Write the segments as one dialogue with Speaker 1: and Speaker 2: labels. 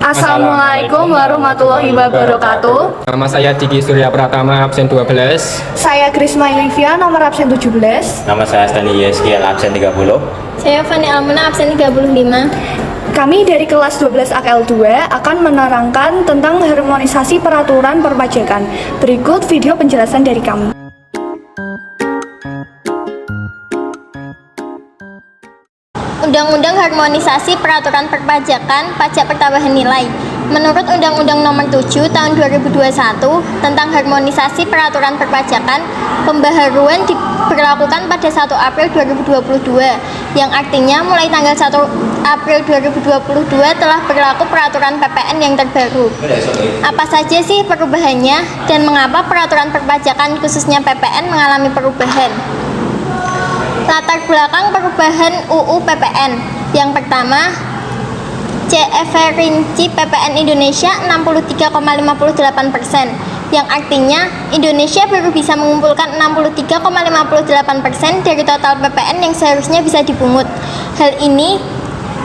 Speaker 1: Assalamualaikum warahmatullahi wabarakatuh.
Speaker 2: Nama saya Diki Surya Pratama, absen 12.
Speaker 1: Saya Krisma Olivia, nomor absen 17.
Speaker 3: Nama saya Stani Yeskiel, absen 30.
Speaker 4: Saya Fani Almuna, absen 35.
Speaker 1: Kami dari kelas 12 AKL 2 akan menerangkan tentang harmonisasi peraturan perpajakan. Berikut video penjelasan dari kami.
Speaker 4: Undang-Undang Harmonisasi Peraturan Perpajakan Pajak Pertambahan Nilai. Menurut Undang-Undang Nomor 7 Tahun 2021 tentang Harmonisasi Peraturan Perpajakan, pembaharuan diberlakukan pada 1 April 2022, yang artinya mulai tanggal 1 April 2022 telah berlaku peraturan PPN yang terbaru. Apa saja sih perubahannya dan mengapa peraturan perpajakan khususnya PPN mengalami perubahan? Latar belakang perubahan UU PPN. Yang pertama, CF rinci PPN Indonesia 63,58%, yang artinya Indonesia baru bisa mengumpulkan 63,58% dari total PPN yang seharusnya bisa dipungut. Hal ini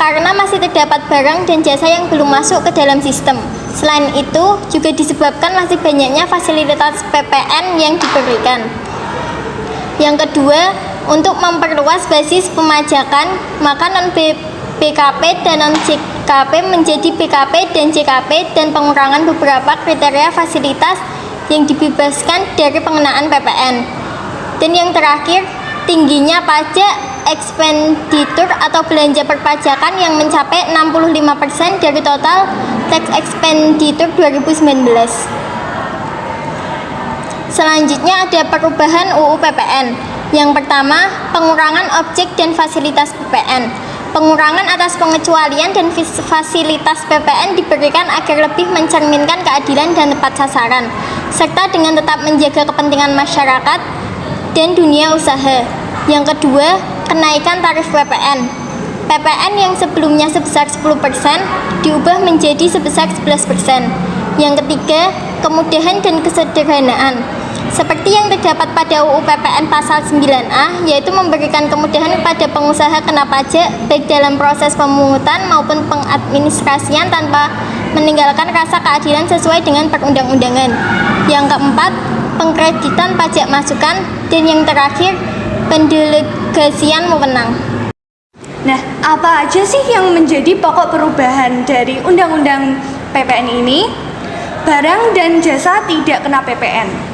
Speaker 4: karena masih terdapat barang dan jasa yang belum masuk ke dalam sistem. Selain itu, juga disebabkan masih banyaknya fasilitas PPN yang diberikan. Yang kedua, untuk memperluas basis pemajakan, maka non-BKP dan non-JKP menjadi BKP dan JKP, dan pengurangan beberapa kriteria fasilitas yang dibebaskan dari pengenaan PPN. Dan yang terakhir, tingginya pajak ekspenditur atau belanja perpajakan yang mencapai 65% dari total tax expenditure 2019. Selanjutnya ada perubahan UU PPN. Yang pertama, pengurangan objek dan fasilitas PPN. Pengurangan atas pengecualian dan fasilitas PPN diberikan agar lebih mencerminkan keadilan dan tepat sasaran, serta dengan tetap menjaga kepentingan masyarakat dan dunia usaha. Yang kedua, kenaikan tarif PPN. PPN yang sebelumnya sebesar 10% diubah menjadi sebesar 11%. Yang ketiga, kemudahan dan kesederhanaan. Seperti yang terdapat pada UU PPN pasal 9A, yaitu memberikan kemudahan kepada pengusaha kena pajak baik dalam proses pemungutan maupun pengadministrasian tanpa meninggalkan rasa keadilan sesuai dengan perundang-undangan. Yang keempat, pengkreditan pajak masukan. Dan yang terakhir, pendelegasian wewenang.
Speaker 1: Nah, apa aja sih yang menjadi pokok perubahan dari Undang-Undang PPN ini? Barang dan jasa tidak kena PPN.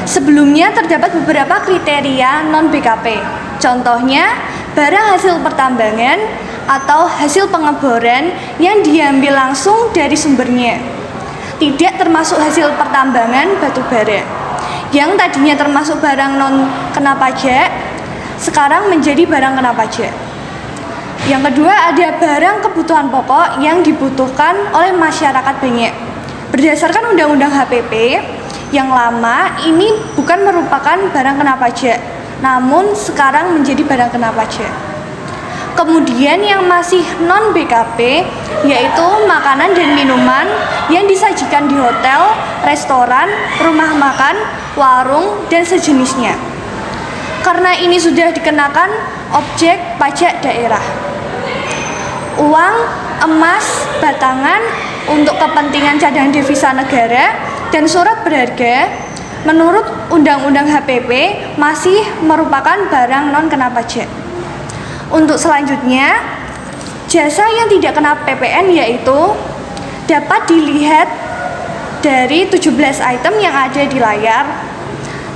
Speaker 1: Sebelumnya terdapat beberapa kriteria non-BKP. Contohnya, barang hasil pertambangan atau hasil pengeboran yang diambil langsung dari sumbernya. Tidak termasuk hasil pertambangan batu bara. Yang tadinya termasuk barang non kena pajak, sekarang menjadi barang kena pajak. Yang kedua, ada barang kebutuhan pokok yang dibutuhkan oleh masyarakat banyak. Berdasarkan Undang-Undang HPP yang lama, ini bukan merupakan barang kena pajak, namun sekarang menjadi barang kena pajak. Kemudian yang masih non BKP, yaitu makanan dan minuman yang disajikan di hotel, restoran, rumah makan, warung, dan sejenisnya. Karena ini sudah dikenakan objek pajak daerah. Uang, emas, batangan untuk kepentingan cadangan devisa negara dan surat berharga menurut Undang-Undang HPP masih merupakan barang non kena pajak. Untuk selanjutnya, jasa yang tidak kena PPN yaitu dapat dilihat dari 17 item yang ada di layar.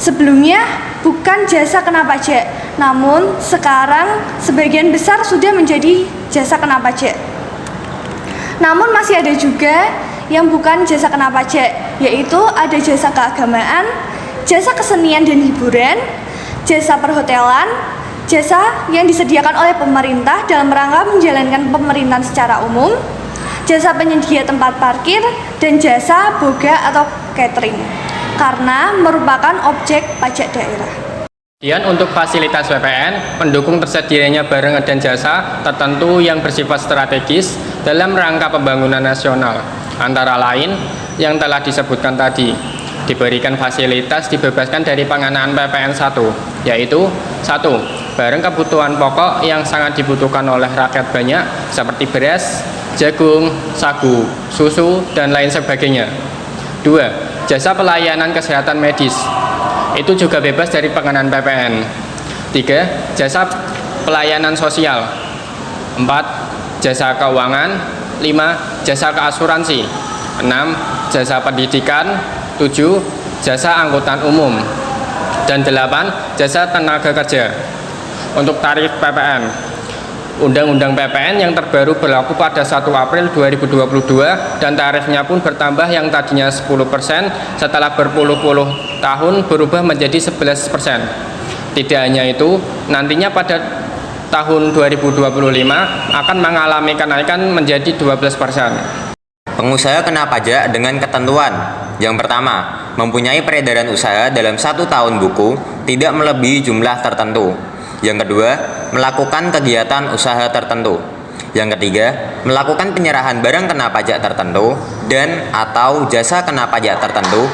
Speaker 1: Sebelumnya bukan jasa kena pajak, namun sekarang sebagian besar sudah menjadi jasa kena pajak. Namun masih ada juga yang bukan jasa kena pajak, yaitu ada jasa keagamaan, jasa kesenian dan hiburan, jasa perhotelan, jasa yang disediakan oleh pemerintah dalam rangka menjalankan pemerintahan secara umum, jasa penyedia tempat parkir, dan jasa boga atau catering, karena merupakan objek pajak daerah.
Speaker 2: Kemudian untuk fasilitas PPN, mendukung tersedianya barang dan jasa tertentu yang bersifat strategis dalam rangka pembangunan nasional. Antara lain yang telah disebutkan tadi, diberikan fasilitas dibebaskan dari pengenaan PPN 1, yaitu 1. Barang kebutuhan pokok yang sangat dibutuhkan oleh rakyat banyak seperti beras, jagung, sagu, susu, dan lain sebagainya. 2. Jasa pelayanan kesehatan medis. Itu juga bebas dari pengenaan PPN. 3. Jasa pelayanan sosial. 4. Jasa keuangan. 5. Jasa keasuransi. 6. Jasa pendidikan. 7. Jasa angkutan umum. Dan 8. Jasa tenaga kerja. Untuk tarif PPN, Undang-Undang PPN yang terbaru berlaku pada 1 April 2022 dan tarifnya pun bertambah, yang tadinya 10% setelah berpuluh-puluh tahun berubah menjadi 11%. Tidak hanya itu, nantinya pada tahun 2025 akan mengalami kenaikan menjadi 12%.
Speaker 3: Pengusaha kena pajak dengan ketentuan. Yang pertama, mempunyai peredaran usaha dalam 1 tahun buku tidak melebihi jumlah tertentu. Yang kedua, melakukan kegiatan usaha tertentu. Yang ketiga, melakukan penyerahan barang kena pajak tertentu dan atau jasa kena pajak tertentu,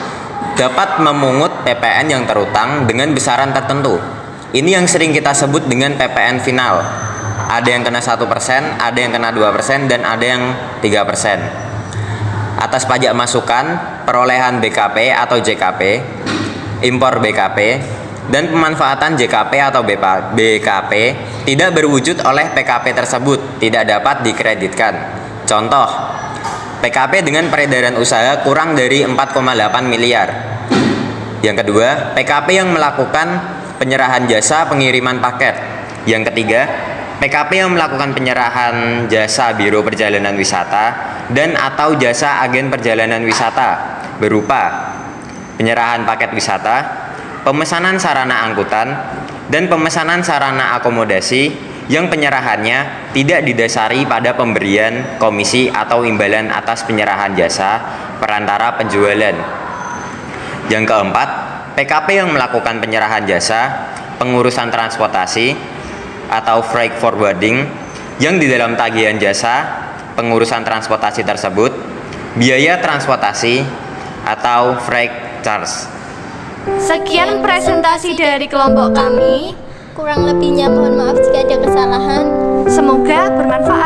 Speaker 3: dapat memungut PPN yang terutang dengan besaran tertentu. Ini yang sering kita sebut dengan PPN final. Ada yang kena 1%, ada yang kena 2%, dan ada yang 3%. Atas pajak masukan, perolehan BKP atau JKP, impor BKP, dan pemanfaatan JKP atau BKP tidak berwujud oleh PKP tersebut tidak dapat dikreditkan. Contoh, PKP dengan peredaran usaha kurang dari 4,8 miliar. Yang kedua, PKP yang melakukan penyerahan jasa pengiriman paket. Yang ketiga, PKP yang melakukan penyerahan jasa biro perjalanan wisata dan atau jasa agen perjalanan wisata berupa penyerahan paket wisata, pemesanan sarana angkutan, dan pemesanan sarana akomodasi yang penyerahannya tidak didasari pada pemberian komisi atau imbalan atas penyerahan jasa perantara penjualan. Yang keempat, PKP yang melakukan penyerahan jasa pengurusan transportasi atau freight forwarding yang di dalam tagihan jasa pengurusan transportasi tersebut biaya transportasi atau freight charge.
Speaker 1: Sekian presentasi dari kelompok kami.
Speaker 4: Kurang lebihnya mohon maaf jika ada kesalahan.
Speaker 1: Semoga bermanfaat.